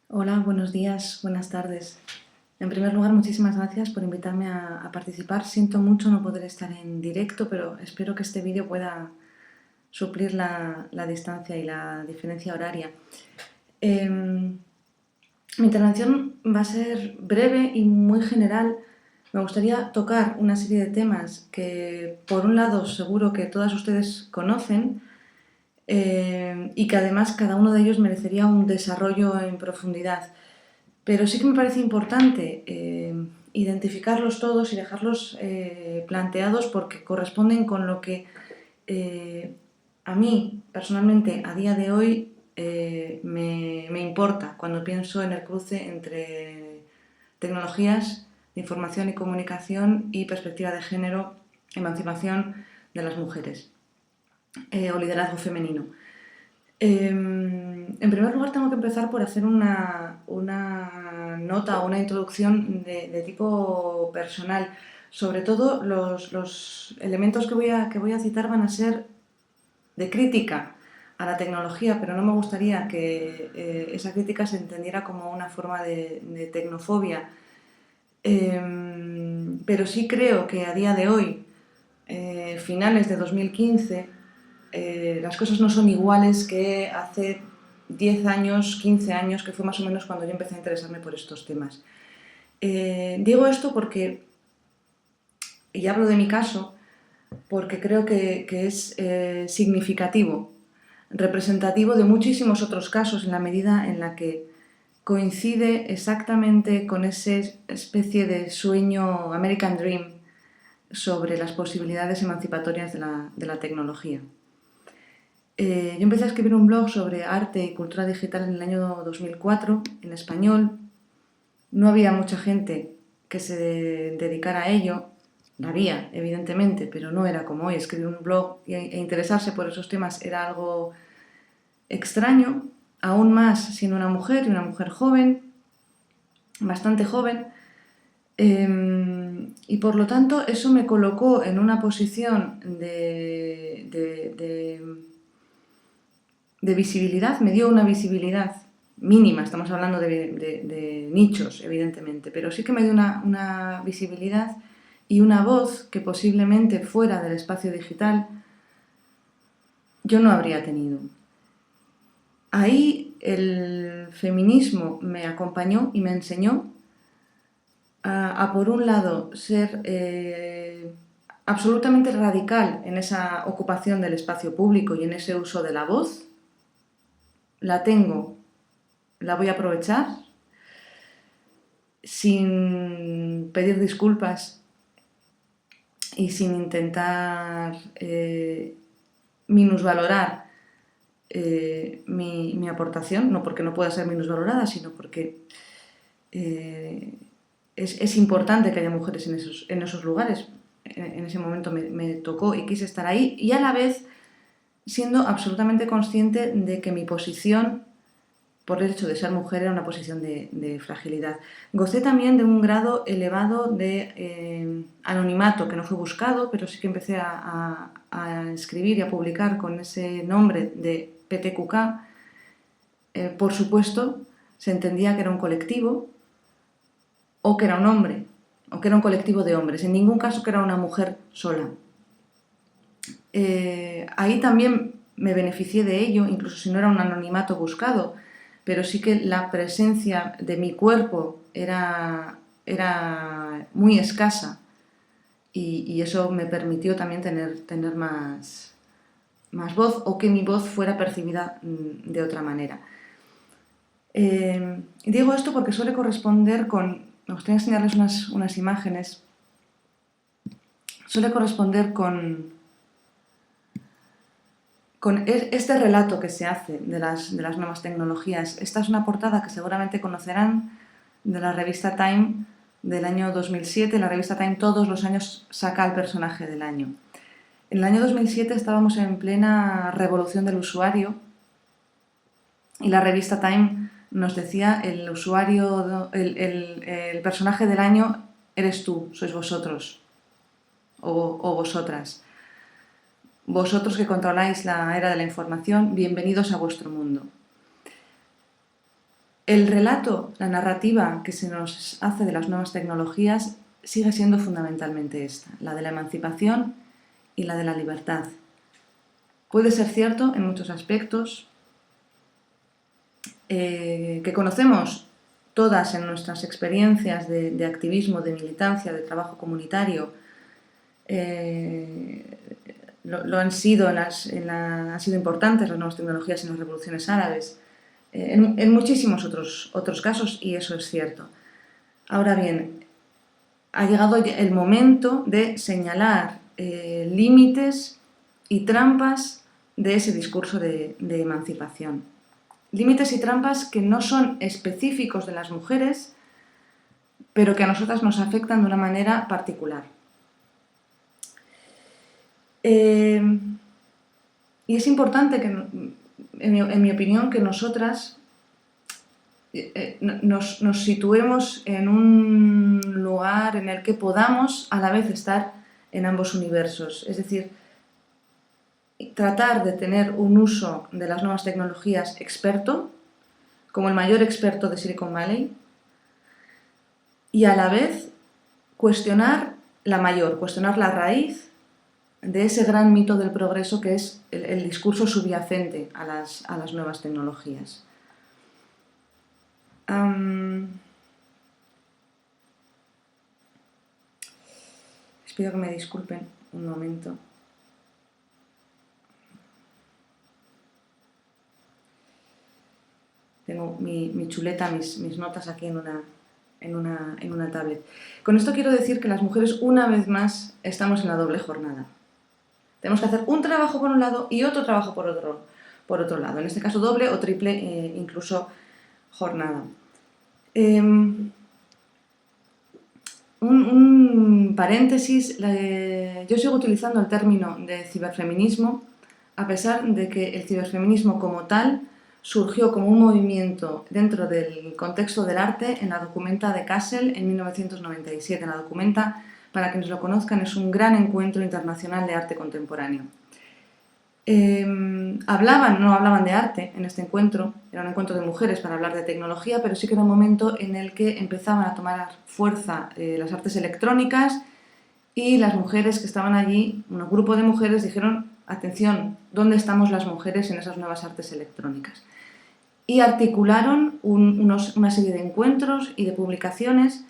Hola, buenos días, buenas tardes. En primer lugar, muchísimas gracias por invitarme a participar. Siento mucho no poder estar en directo, pero espero que este vídeo pueda suplir la distancia y la diferencia horaria. Mi intervención va a ser breve y muy general. Me gustaría tocar una serie de temas que, por un lado, seguro que todas ustedes conocen, y que además cada uno de ellos merecería un desarrollo en profundidad. Pero sí que me parece importante identificarlos todos y dejarlos planteados porque corresponden con lo que a mí, personalmente, a día de hoy me importa cuando pienso en el cruce entre tecnologías de información y comunicación y perspectiva de género, emancipación de las mujeres o liderazgo femenino. En primer lugar, tengo que empezar por hacer una nota o una introducción de tipo personal. Sobre todo, los elementos que voy a citar van a ser de crítica a la tecnología, pero no me gustaría que esa crítica se entendiera como una forma de tecnofobia. Pero sí creo que a día de hoy, finales de 2015, las cosas no son iguales que hace 10 años, 15 años, que fue más o menos cuando yo empecé a interesarme por estos temas. Digo esto porque, y hablo de mi caso, porque creo que es significativo, representativo de muchísimos otros casos en la medida en la que coincide exactamente con esa especie de sueño American Dream sobre las posibilidades emancipatorias de la tecnología. Yo empecé a escribir un blog sobre arte y cultura digital en el año 2004 en español. No había mucha gente que se dedicara a ello. La había, evidentemente, pero no era como hoy. Escribir un blog e interesarse por esos temas era algo extraño, aún más siendo una mujer y una mujer joven, bastante joven. Y por lo tanto eso me colocó en una posición de visibilidad, me dio una visibilidad mínima, estamos hablando de nichos, evidentemente, pero sí que me dio una visibilidad y una voz que posiblemente fuera del espacio digital yo no habría tenido. Ahí el feminismo me acompañó y me enseñó a por un lado, ser absolutamente radical en esa ocupación del espacio público y en ese uso de la voz. La tengo, la voy a aprovechar sin pedir disculpas y sin intentar minusvalorar mi aportación, no porque no pueda ser minusvalorada, sino porque es importante que haya mujeres en esos lugares. En ese momento me tocó y quise estar ahí, y a la vez siendo absolutamente consciente de que mi posición, por el hecho de ser mujer, era una posición de fragilidad. Gocé también de un grado elevado de anonimato, que no fue buscado, pero sí que empecé a escribir y a publicar con ese nombre de PTQK. Por supuesto, se entendía que era un colectivo, o que era un hombre, o que era un colectivo de hombres, en ningún caso que era una mujer sola. Ahí también me beneficié de ello, incluso si no era un anonimato buscado, pero sí que la presencia de mi cuerpo era muy escasa y eso me permitió también tener más voz, o que mi voz fuera percibida de otra manera. Digo esto porque suele corresponder con... Me gustaría enseñarles unas imágenes. Suele corresponder con este relato que se hace de las nuevas tecnologías. Esta es una portada que seguramente conocerán, de la revista Time del año 2007. La revista Time todos los años saca al personaje del año. En el año 2007 estábamos en plena revolución del usuario y la revista Time nos decía: el usuario, el personaje del año eres tú, sois vosotros o vosotras. Vosotros que controláis la era de la información, bienvenidos a vuestro mundo. el relato, la narrativa que se nos hace de las nuevas tecnologías sigue siendo fundamentalmente esta, la de la emancipación y la de la libertad. Puede ser cierto en muchos aspectos, que conocemos todas en nuestras experiencias de activismo, de militancia, de trabajo comunitario, lo han sido, han sido importantes las nuevas tecnologías en las revoluciones árabes, en muchísimos otros casos, y eso es cierto. Ahora bien, ha llegado el momento de señalar límites y trampas de ese discurso de emancipación. Límites y trampas que no son específicos de las mujeres, pero que a nosotras nos afectan de una manera particular. Y es importante que, en mi opinión, que nosotras nos situemos en un lugar en el que podamos a la vez estar en ambos universos. Es decir, tratar de tener un uso de las nuevas tecnologías experto, como el mayor experto de Silicon Valley, y a la vez cuestionar la raíz de ese gran mito del progreso que es el discurso subyacente a las nuevas tecnologías. Les pido que me disculpen un momento. Tengo mi chuleta, mis notas aquí en una tablet. Con esto quiero decir que las mujeres, una vez más, estamos en la doble jornada. Tenemos que hacer un trabajo por un lado y otro trabajo por otro lado. En este caso doble o triple, incluso jornada. Un paréntesis, yo sigo utilizando el término de ciberfeminismo, a pesar de que el ciberfeminismo como tal surgió como un movimiento dentro del contexto del arte en la Documenta de Kassel en 1997. La Documenta, para quienes lo conozcan, es un gran encuentro internacional de arte contemporáneo. No hablaban de arte en este encuentro, era un encuentro de mujeres para hablar de tecnología, pero sí que era un momento en el que empezaban a tomar fuerza las artes electrónicas, y las mujeres que estaban allí, un grupo de mujeres, dijeron: atención, ¿dónde estamos las mujeres en esas nuevas artes electrónicas? Y articularon una serie de encuentros y de publicaciones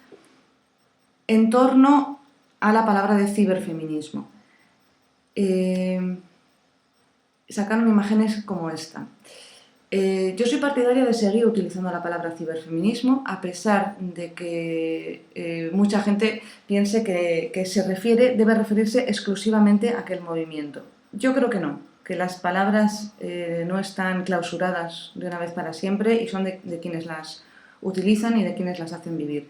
en torno a la palabra de ciberfeminismo. Sacaron imágenes como esta. Yo soy partidaria de seguir utilizando la palabra ciberfeminismo, a pesar de que mucha gente piense que debe referirse exclusivamente a aquel movimiento. Yo creo que no, que las palabras no están clausuradas de una vez para siempre y son de quienes las utilizan y de quienes las hacen vivir.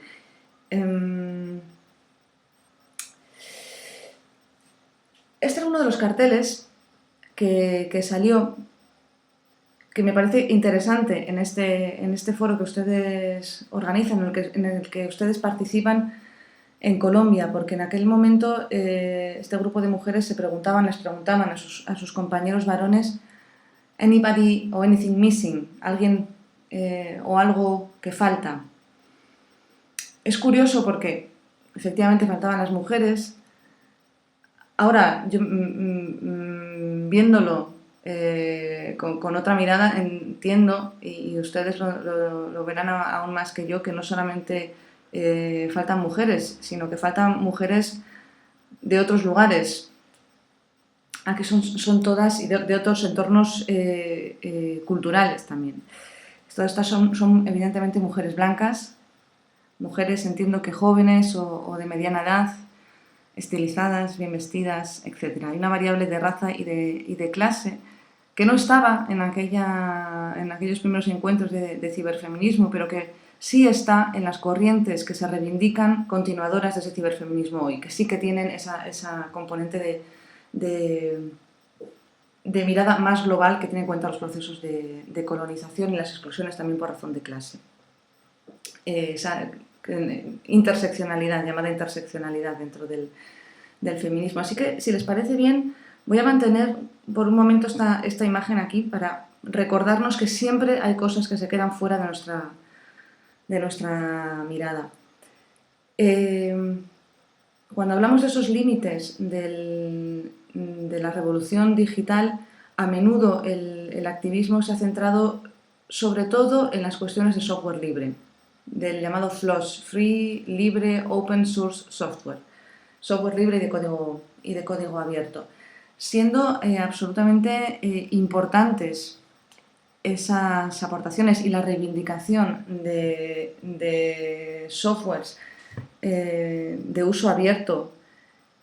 Este era uno de los carteles que salió, que me parece interesante en este foro que ustedes organizan, en el que ustedes participan en Colombia, porque en aquel momento este grupo de mujeres les preguntaban a sus compañeros varones: anybody or anything missing, alguien o algo que falta. Es curioso porque efectivamente faltaban las mujeres. Ahora, yo viéndolo con otra mirada, entiendo, y ustedes lo verán aún más que yo, que no solamente faltan mujeres, sino que faltan mujeres de otros lugares. Aquí son todas, y de otros entornos culturales también. Todas estas son evidentemente mujeres blancas, mujeres, entiendo que jóvenes o de mediana edad, estilizadas, bien vestidas, etc. Hay una variable de raza y de clase que no estaba en aquellos primeros encuentros de ciberfeminismo, pero que sí está en las corrientes que se reivindican continuadoras de ese ciberfeminismo hoy, que sí que tienen esa componente de mirada más global, que tiene en cuenta los procesos de colonización y las exclusiones también por razón de clase. Esa interseccionalidad, llamada interseccionalidad dentro del feminismo. Así que, si les parece bien, voy a mantener por un momento esta imagen aquí para recordarnos que siempre hay cosas que se quedan fuera de nuestra mirada. Cuando hablamos de esos límites de la revolución digital, a menudo el activismo se ha centrado sobre todo en las cuestiones de software libre, del llamado FLOSS, Free, Libre, Open Source Software, software libre y de código abierto, siendo absolutamente importantes esas aportaciones y la reivindicación de softwares de uso abierto,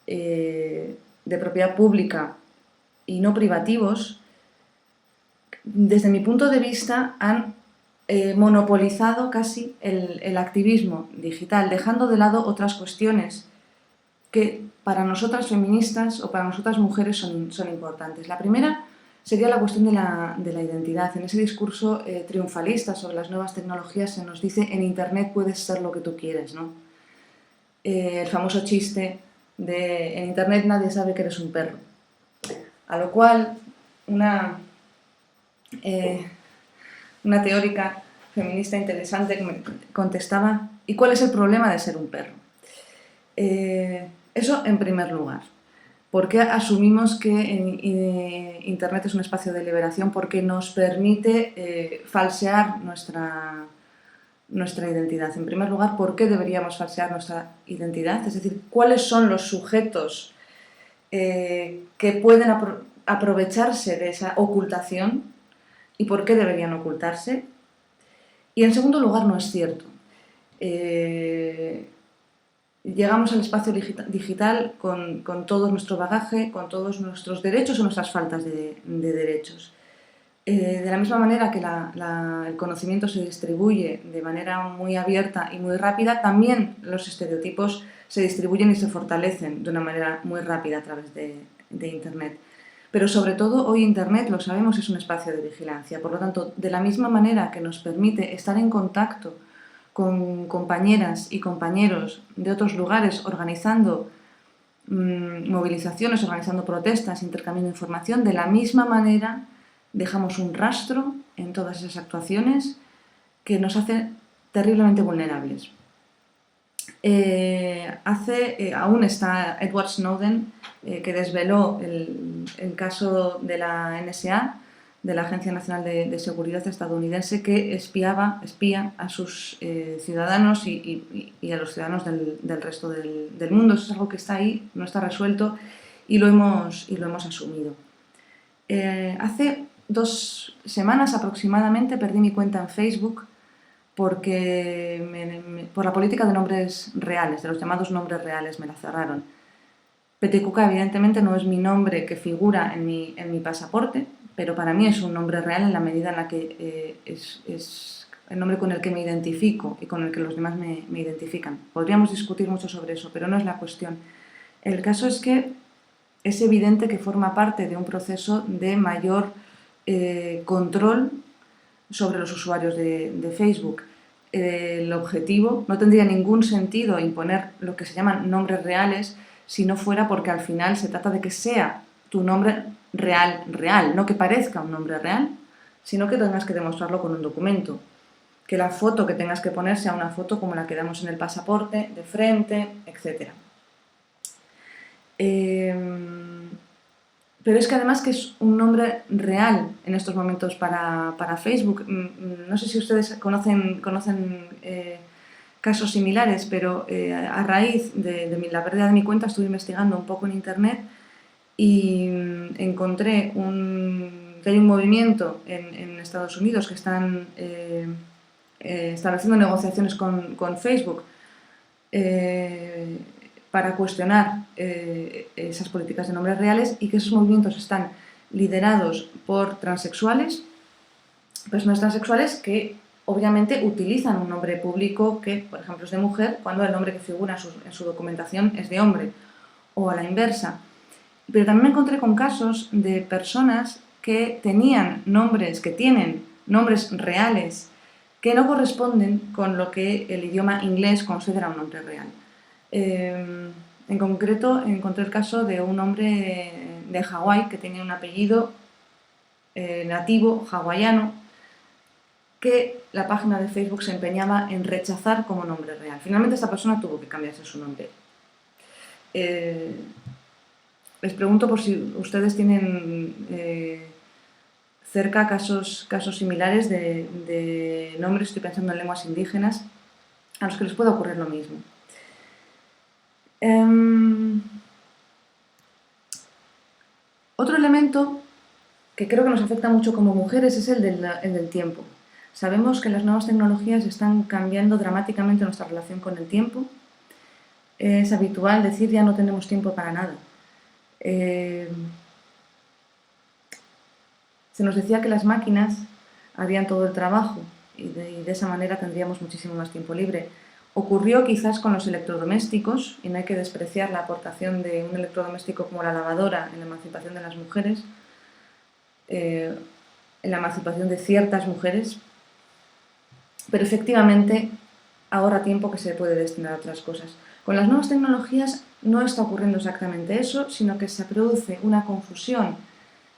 de propiedad pública y no privativos, desde mi punto de vista han monopolizado casi el activismo digital, dejando de lado otras cuestiones que para nosotras feministas o para nosotras mujeres son importantes. La primera sería la cuestión de la identidad. En ese discurso triunfalista sobre las nuevas tecnologías se nos dice: en Internet puedes ser lo que tú quieres, ¿no? El famoso chiste de: en Internet nadie sabe que eres un perro. A lo cual una teórica feminista interesante me contestaba: ¿y cuál es el problema de ser un perro? Eso en primer lugar. ¿Por qué asumimos que Internet es un espacio de liberación? Porque nos permite falsear nuestra identidad. En primer lugar, ¿por qué deberíamos falsear nuestra identidad? Es decir, ¿cuáles son los sujetos que pueden aprovecharse de esa ocultación y por qué deberían ocultarse? Y en segundo lugar, no es cierto. Llegamos al espacio digital con todo nuestro bagaje, con todos nuestros derechos o nuestras faltas de derechos. De la misma manera que el conocimiento se distribuye de manera muy abierta y muy rápida, también los estereotipos se distribuyen y se fortalecen de una manera muy rápida a través de Internet. Pero sobre todo hoy Internet, lo sabemos, es un espacio de vigilancia. Por lo tanto, de la misma manera que nos permite estar en contacto con compañeras y compañeros de otros lugares organizando movilizaciones, organizando protestas, intercambiando información, de la misma manera dejamos un rastro en todas esas actuaciones que nos hace terriblemente vulnerables. Aún está Edward Snowden, que desveló el caso de la NSA, de la Agencia Nacional de Seguridad estadounidense, que espía a sus ciudadanos y a los ciudadanos del resto del mundo. Eso es algo que está ahí, no está resuelto y lo hemos asumido. Hace 2 semanas aproximadamente perdí mi cuenta en Facebook porque por la política de nombres reales, de los llamados nombres reales, me la cerraron. Petekuka evidentemente no es mi nombre que figura en mi pasaporte, pero para mí es un nombre real en la medida en la que es el nombre con el que me identifico y con el que los demás me identifican. Podríamos discutir mucho sobre eso, pero no es la cuestión. El caso es que es evidente que forma parte de un proceso de mayor control sobre los usuarios de Facebook. El objetivo no tendría ningún sentido imponer lo que se llaman nombres reales si no fuera porque al final se trata de que sea tu nombre real, no que parezca un nombre real, sino que tengas que demostrarlo con un documento. Que la foto que tengas que poner sea una foto como la que damos en el pasaporte, de frente, etc. Pero es que además que es un nombre real en estos momentos para Facebook. No sé si ustedes conocen casos similares, pero a raíz de la pérdida de mi cuenta estuve investigando un poco en Internet y encontré que hay un movimiento en Estados Unidos que están estableciendo negociaciones con Facebook para cuestionar esas políticas de nombres reales, y que esos movimientos están liderados por transexuales, personas transexuales que obviamente utilizan un nombre público que, por ejemplo, es de mujer, cuando el nombre que figura en su documentación es de hombre, o a la inversa. Pero también me encontré con casos de personas que tienen nombres reales que no corresponden con lo que el idioma inglés considera un nombre real. En concreto, encontré el caso de un hombre de Hawái que tenía un apellido nativo hawaiano que la página de Facebook se empeñaba en rechazar como nombre real. Finalmente esta persona tuvo que cambiarse su nombre. Les pregunto por si ustedes tienen cerca casos similares de nombres, estoy pensando en lenguas indígenas, a los que les pueda ocurrir lo mismo. Otro elemento que creo que nos afecta mucho como mujeres es el del tiempo. Sabemos que las nuevas tecnologías están cambiando dramáticamente nuestra relación con el tiempo. Es habitual decir ya no tenemos tiempo para nada. Se nos decía que las máquinas harían todo el trabajo y de esa manera tendríamos muchísimo más tiempo libre. Ocurrió quizás con los electrodomésticos, y no hay que despreciar la aportación de un electrodoméstico como la lavadora en la emancipación de las mujeres, en la emancipación de ciertas mujeres, pero efectivamente ahorra tiempo que se puede destinar a otras cosas. Con las nuevas tecnologías no está ocurriendo exactamente eso, sino que se produce una confusión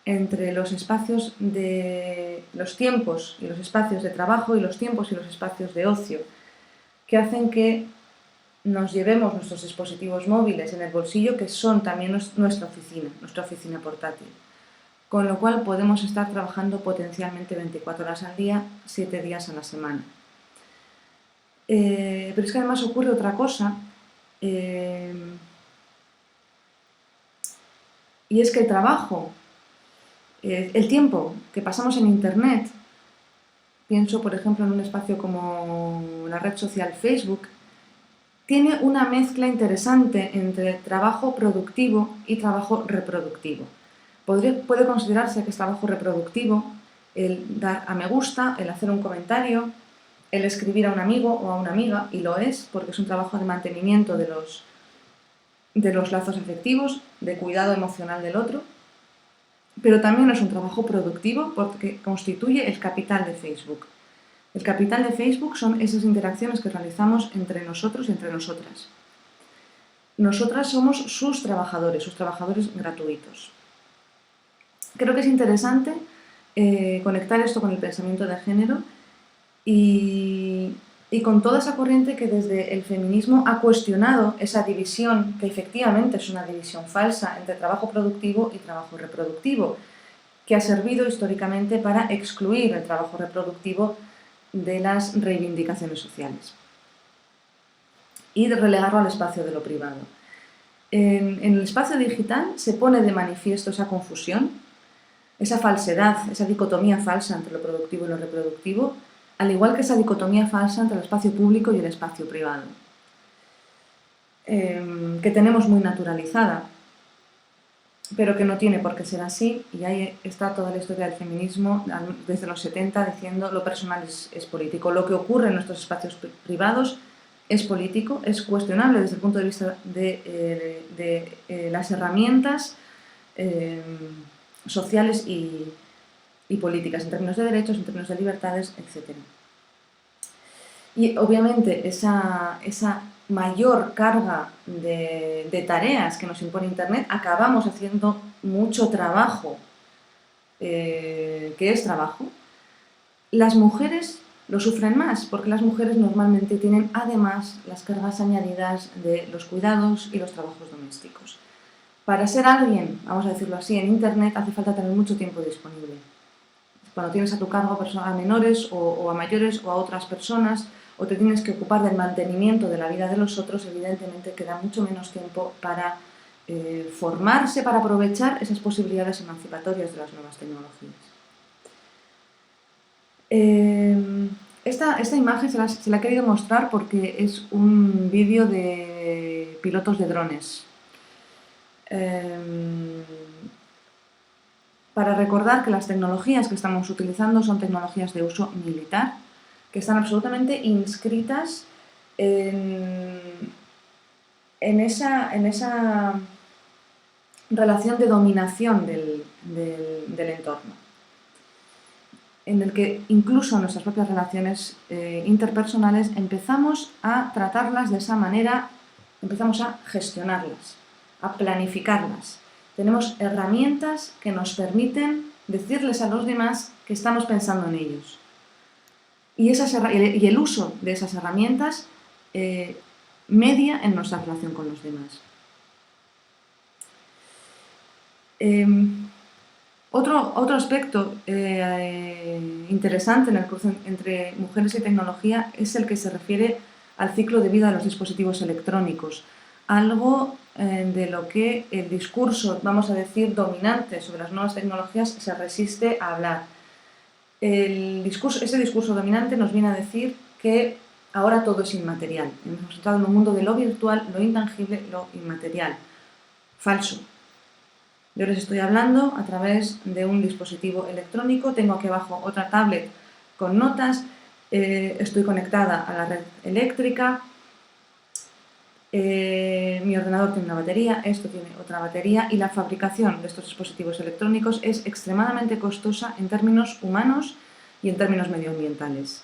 entre los espacios de los tiempos y los espacios de trabajo y los tiempos y los espacios de ocio, que hacen que nos llevemos nuestros dispositivos móviles en el bolsillo, que son también nuestra oficina portátil. Con lo cual podemos estar trabajando potencialmente 24 horas al día, 7 días a la semana. Pero es que además ocurre otra cosa, y es que el trabajo, el tiempo que pasamos en Internet, pienso por ejemplo en un espacio como la red social Facebook, tiene una mezcla interesante entre trabajo productivo y trabajo reproductivo. Puede considerarse que es trabajo reproductivo el dar a me gusta, el hacer un comentario, el escribir a un amigo o a una amiga, y lo es porque es un trabajo de mantenimiento de los lazos afectivos, de cuidado emocional del otro, pero también es un trabajo productivo porque constituye el capital de Facebook. El capital de Facebook son esas interacciones que realizamos entre nosotros y entre nosotras. Nosotras somos sus trabajadores gratuitos. Creo que es interesante conectar esto con el pensamiento de género y con toda esa corriente que desde el feminismo ha cuestionado esa división, que efectivamente es una división falsa entre trabajo productivo y trabajo reproductivo, que ha servido históricamente para excluir el trabajo reproductivo de las reivindicaciones sociales y de relegarlo al espacio de lo privado. En el espacio digital se pone de manifiesto esa confusión, esa falsedad, esa dicotomía falsa entre lo productivo y lo reproductivo, al igual que esa dicotomía falsa entre el espacio público y el espacio privado, que tenemos muy naturalizada, pero que no tiene por qué ser así, y ahí está toda la historia del feminismo desde los 70 diciendo lo personal es político. Lo que ocurre en nuestros espacios privados es político, es cuestionable desde el punto de vista de las herramientas sociales y políticas, en términos de derechos, en términos de libertades, etc. Y obviamente esa mayor carga de tareas que nos impone Internet, acabamos haciendo mucho trabajo, que es trabajo. Las mujeres lo sufren más, porque las mujeres normalmente tienen además las cargas añadidas de los cuidados y los trabajos domésticos. Para ser alguien, vamos a decirlo así, en Internet hace falta tener mucho tiempo disponible. Cuando tienes a tu cargo a menores o a mayores o a otras personas, o te tienes que ocupar del mantenimiento de la vida de los otros, evidentemente queda mucho menos tiempo para formarse, para aprovechar esas posibilidades emancipatorias de las nuevas tecnologías. Esta imagen se la he querido mostrar porque es un vídeo de pilotos de drones. Para recordar que las tecnologías que estamos utilizando son tecnologías de uso militar, que están absolutamente inscritas en esa relación de dominación del entorno, en el que incluso nuestras propias relaciones interpersonales empezamos a tratarlas de esa manera, empezamos a gestionarlas, a planificarlas. Tenemos herramientas que nos permiten decirles a los demás que estamos pensando en ellos. y el uso de esas herramientas media en nuestra relación con los demás. Otro aspecto interesante en el cruce entre mujeres y tecnología es el que se refiere al ciclo de vida de los dispositivos electrónicos, algo de lo que el discurso, vamos a decir, dominante sobre las nuevas tecnologías se resiste a hablar. Ese discurso dominante nos viene a decir que ahora todo es inmaterial. Hemos entrado en un mundo de lo virtual, lo intangible, lo inmaterial. Falso. Yo les estoy hablando a través de un dispositivo electrónico, tengo aquí abajo otra tablet con notas, estoy conectada a la red eléctrica, mi ordenador tiene una batería, esto tiene otra batería y la fabricación de estos dispositivos electrónicos es extremadamente costosa en términos humanos y en términos medioambientales.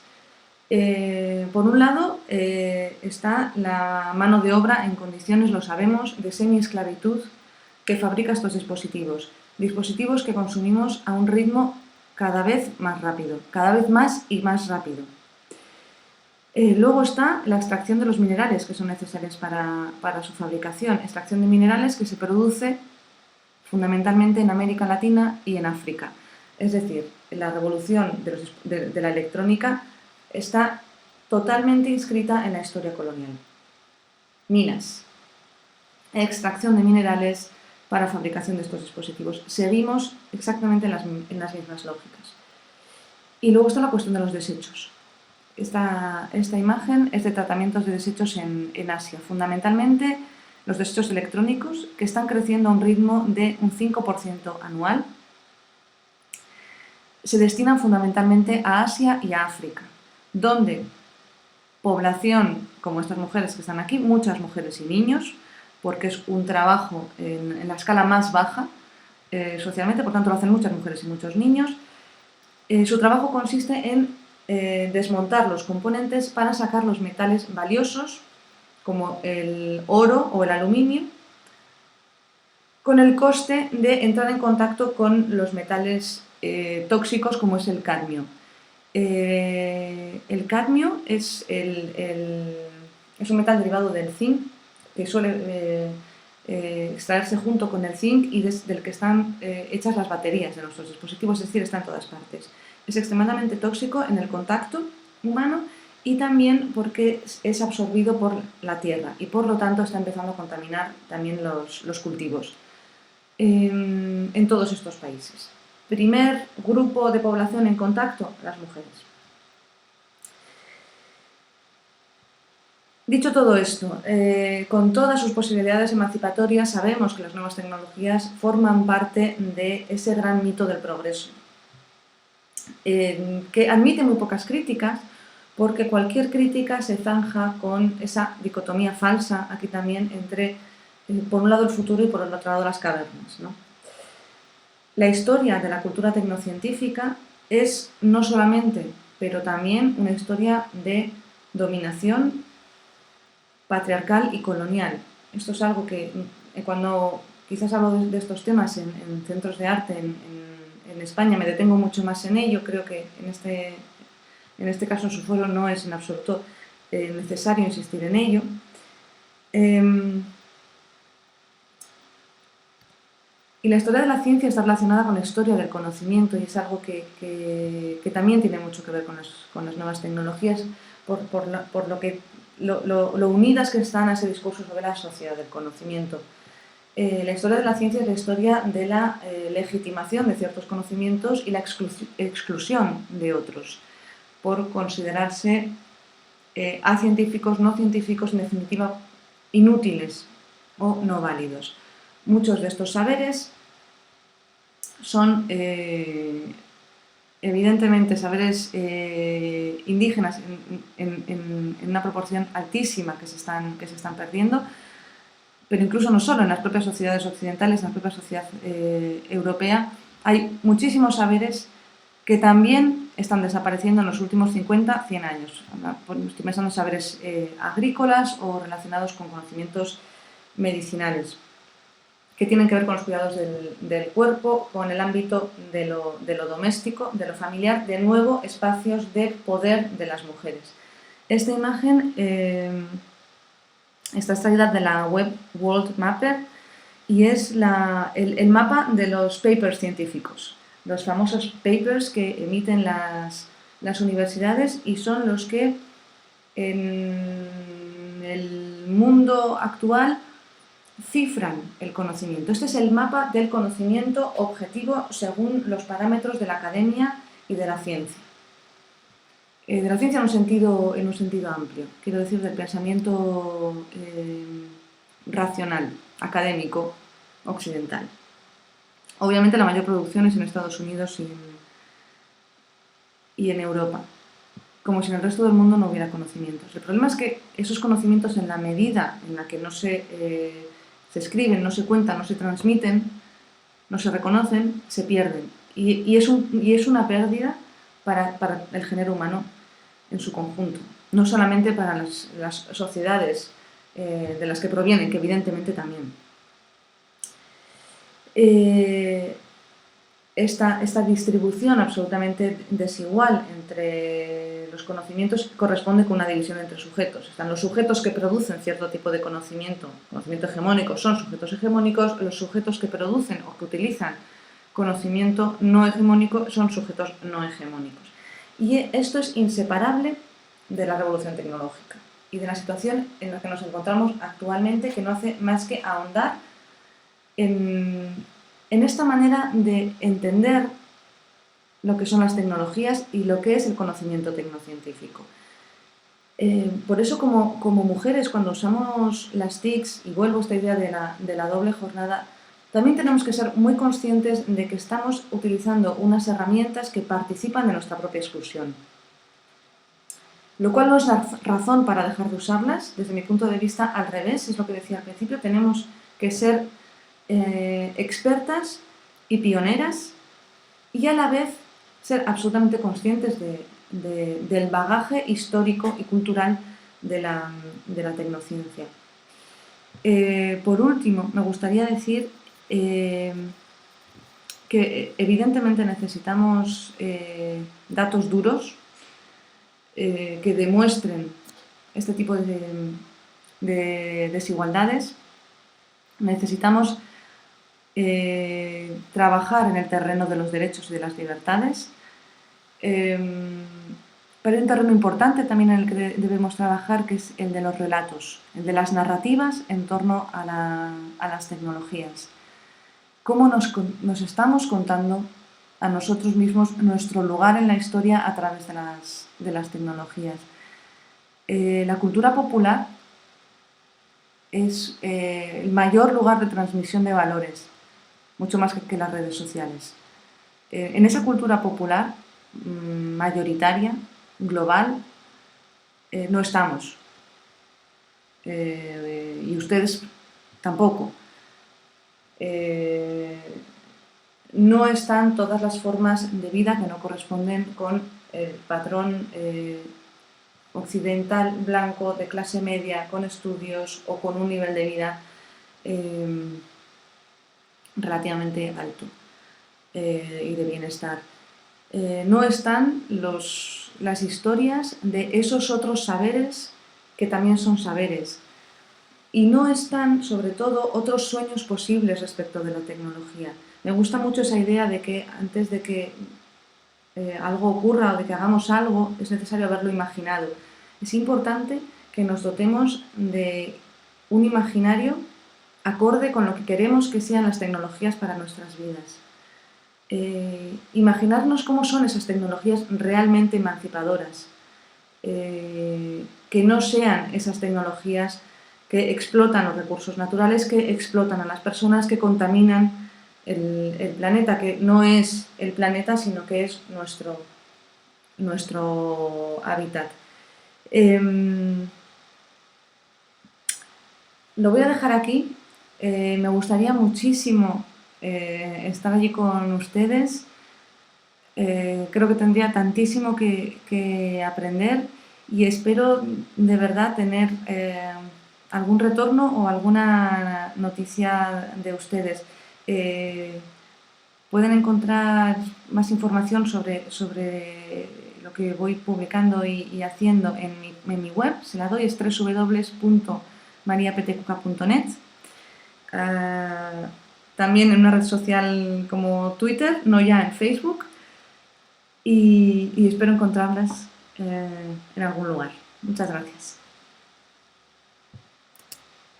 Por un lado está la mano de obra en condiciones, lo sabemos, de semiesclavitud que fabrica estos dispositivos que consumimos a un ritmo cada vez más rápido, cada vez más y más rápido. Luego está la extracción de los minerales que son necesarios para su fabricación, extracción de minerales que se produce fundamentalmente en América Latina y en África. Es decir, la revolución de la electrónica está totalmente inscrita en la historia colonial. Minas, extracción de minerales para fabricación de estos dispositivos. Seguimos exactamente en las mismas lógicas. Y luego está la cuestión de los desechos. Esta imagen es de tratamientos de desechos en Asia, fundamentalmente los desechos electrónicos, que están creciendo a un ritmo de un 5% anual. Se destinan fundamentalmente a Asia y a África, donde población como estas mujeres que están aquí, muchas mujeres y niños, porque es un trabajo en la escala más baja socialmente, por tanto lo hacen muchas mujeres y muchos niños. Su trabajo consiste en desmontar los componentes para sacar los metales valiosos, como el oro o el aluminio, con el coste de entrar en contacto con los metales tóxicos como es el cadmio. El cadmio es un metal derivado del zinc que suele extraerse junto con el zinc y del que están hechas las baterías de nuestros dispositivos, es decir, está en todas partes. Es extremadamente tóxico en el contacto humano y también porque es absorbido por la tierra y por lo tanto está empezando a contaminar también los cultivos en todos estos países. Primer grupo de población en contacto, las mujeres. Dicho todo esto, con todas sus posibilidades emancipatorias, sabemos que las nuevas tecnologías forman parte de ese gran mito del progreso, que admite muy pocas críticas, porque cualquier crítica se zanja con esa dicotomía falsa, aquí también, entre, por un lado, el futuro y por el otro lado, las cavernas, ¿no? La historia de la cultura tecnocientífica es no solamente, pero también una historia de dominación patriarcal y colonial. Esto es algo que cuando quizás hablo de estos temas en centros de arte en España me detengo mucho más en ello. Creo que en este caso en su foro no es en absoluto necesario insistir en ello. Y la historia de la ciencia está relacionada con la historia del conocimiento y es algo que también tiene mucho que ver con las nuevas tecnologías por lo unidas que están a ese discurso sobre la sociedad del conocimiento. La historia de la ciencia es la historia de la legitimación de ciertos conocimientos y la exclusión de otros, por considerarse acientíficos, no científicos, en definitiva, inútiles o no válidos. Muchos de estos saberes son evidentemente saberes indígenas en una proporción altísima que se están perdiendo, pero incluso no solo en las propias sociedades occidentales, en la propia sociedad europea, hay muchísimos saberes que también están desapareciendo en los últimos 50, 100 años. Estoy pensando en saberes agrícolas o relacionados con conocimientos medicinales, que tienen que ver con los cuidados del cuerpo, con el ámbito de lo doméstico, de lo familiar, de nuevo espacios de poder de las mujeres. Esta imagen está extraída de la web World Mapper y es el mapa de los papers científicos, los famosos papers que emiten las universidades y son los que en el mundo actual cifran el conocimiento. Este es el mapa del conocimiento objetivo según los parámetros de la academia y de la ciencia. De la ciencia en un sentido amplio, quiero decir del pensamiento racional, académico, occidental. Obviamente la mayor producción es en Estados Unidos y en Europa, como si en el resto del mundo no hubiera conocimientos. El problema es que esos conocimientos, en la medida en la que no se escriben, no se cuentan, no se transmiten, no se reconocen, se pierden. Y es una pérdida para el género humano en su conjunto, no solamente para las sociedades de las que provienen, que evidentemente también. Esta distribución absolutamente desigual entre los conocimientos corresponde con una división entre sujetos. Están los sujetos que producen cierto tipo de conocimiento hegemónico son sujetos hegemónicos, los sujetos que producen o que utilizan conocimiento no hegemónico son sujetos no hegemónicos. Y esto es inseparable de la revolución tecnológica y de la situación en la que nos encontramos actualmente, que no hace más que ahondar en esta manera de entender lo que son las tecnologías y lo que es el conocimiento tecnocientífico. Por eso, como mujeres, cuando usamos las TICs, y vuelvo a esta idea de la doble jornada, también tenemos que ser muy conscientes de que estamos utilizando unas herramientas que participan de nuestra propia exclusión. Lo cual no es la razón para dejar de usarlas. Desde mi punto de vista, al revés, es lo que decía al principio, tenemos que ser expertas y pioneras y a la vez ser absolutamente conscientes del bagaje histórico y cultural de la tecnociencia. Por último, me gustaría decir que evidentemente necesitamos datos duros que demuestren este tipo de desigualdades. Necesitamos trabajar en el terreno de los derechos y de las libertades, pero hay un terreno importante también en el que debemos trabajar, que es el de los relatos, el de las narrativas en torno a las tecnologías. Cómo nos estamos contando a nosotros mismos nuestro lugar en la historia a través de las tecnologías. La cultura popular es el mayor lugar de transmisión de valores, mucho más que las redes sociales. En esa cultura popular, mayoritaria, global, no estamos. Y ustedes tampoco. No están todas las formas de vida que no corresponden con el patrón occidental, blanco, de clase media, con estudios o con un nivel de vida relativamente alto y de bienestar. No están las historias de esos otros saberes que también son saberes. Y no están, sobre todo, otros sueños posibles respecto de la tecnología. Me gusta mucho esa idea de que antes de que algo ocurra o de que hagamos algo, es necesario haberlo imaginado. Es importante que nos dotemos de un imaginario acorde con lo que queremos que sean las tecnologías para nuestras vidas. Imaginarnos cómo son esas tecnologías realmente emancipadoras, que no sean esas tecnologías que explotan los recursos naturales, que explotan a las personas, que contaminan el planeta, que no es el planeta, sino que es nuestro hábitat. Lo voy a dejar aquí. Me gustaría muchísimo estar allí con ustedes. Creo que tendría tantísimo que aprender y espero de verdad tener algún retorno o alguna noticia de ustedes. Pueden encontrar más información sobre lo que voy publicando y haciendo en mi web. Se la doy, es www.mariaptcuca.net. También en una red social como Twitter, no ya en Facebook. Y espero encontrarlas en algún lugar. Muchas gracias.